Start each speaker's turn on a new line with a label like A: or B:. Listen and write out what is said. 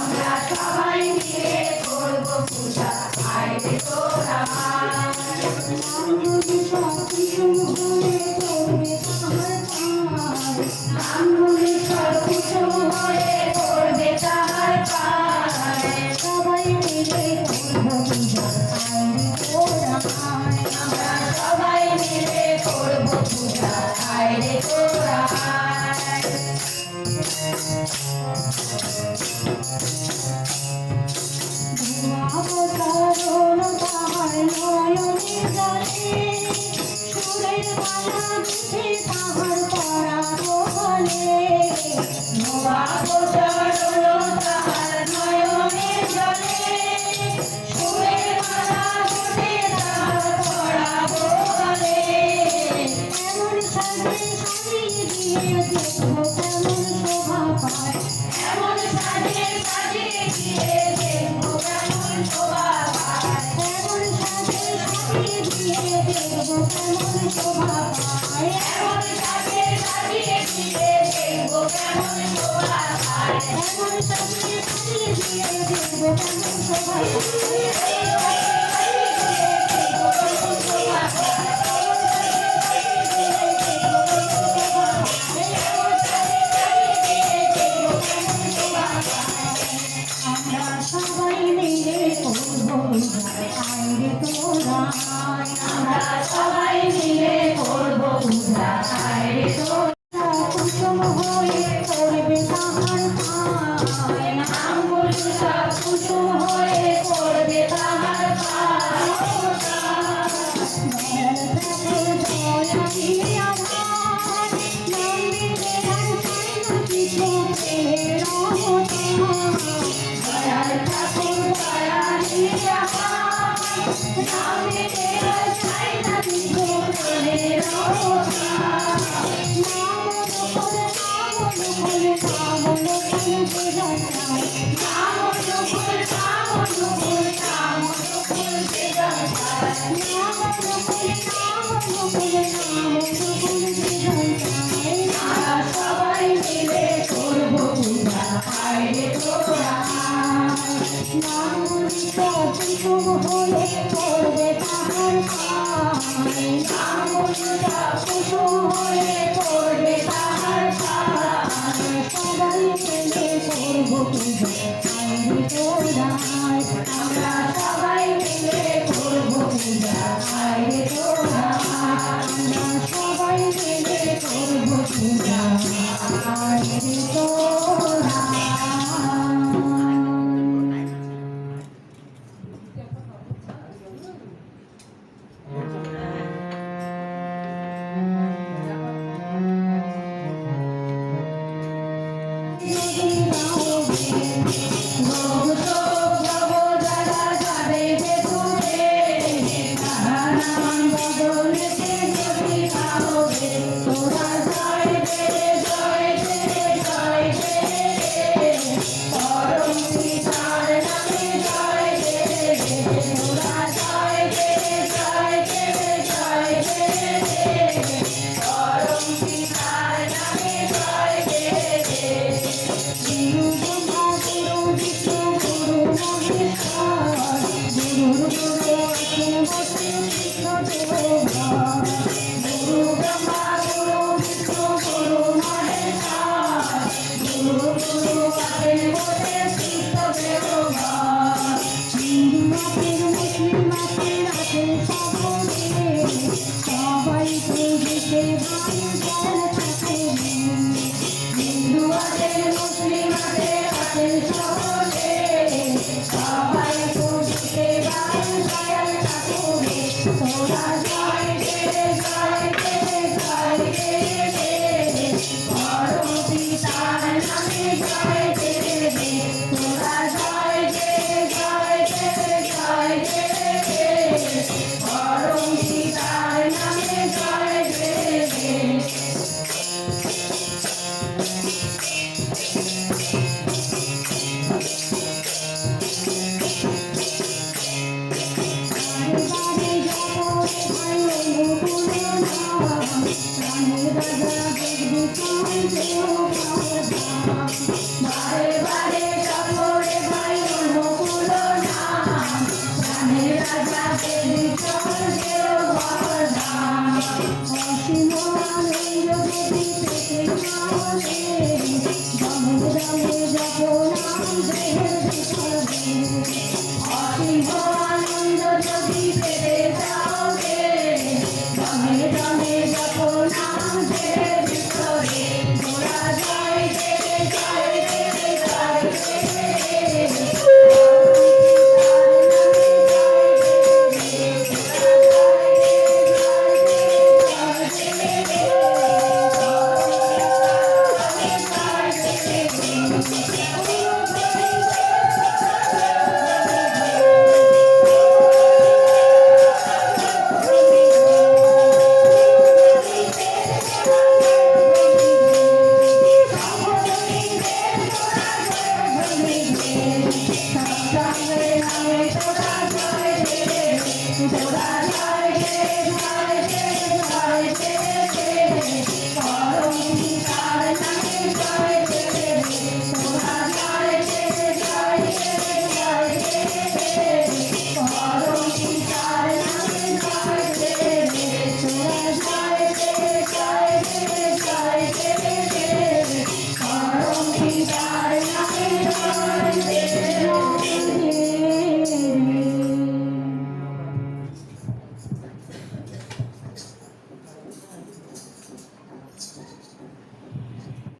A: আমরা সবাই মিলে করব পূজা আয় রে তোরা নামগুলি সর্বকিছু হয়ে করবে তাহার পায় সবাই মিলে করব পূজা আয় রে তোরা আমরা সবাই মিলে করব পূজা আয় রে তোরা অবতারণ তাহার নয়নে জলে সুরের মালা গেঁথে তাহার পরাগলে অবতারণ তাহার নয়নে জলে সুরের মালা গেঁথে তাহার পরাগলে এমন সাজে সাজিয়ে দিয়ে দেখো কেমন শোভা পায় এমন সাজে সাজিয়ে দিয়ে দেখো কেমন শোভা পায় এমন সাজে সাজিয়ে দিয়ে দেখো কেমন শোভা পায় এমন সাজে সাজিয়ে দিয়ে দেখো কেমন শোভা পায় এমন সাজে সাজিয়ে দিয়ে দেখো কেমন শোভা পায় আমরা সবাই মিলে করব পূজা আয় রে তোরা কুসুম হয়ে করবে তাহার পায় নামগুলি সব কুসুম হয়ে করবে তাহার পায় সবাই মিলে করব পূজা আয় রে তোরা নামগুলি কুসুম হয়ে করবে তাহার পায় নামগুলি কুসুম হয়ে করবে তাহার পায় সবাই মিলে করব পূজা আয় রে তোরা আমরা সবাই মিলে করব পূজা আয় রে তোরা আমরা সবাই মিলে করব পূজা আয় রে তোরা তোরা জয় দেও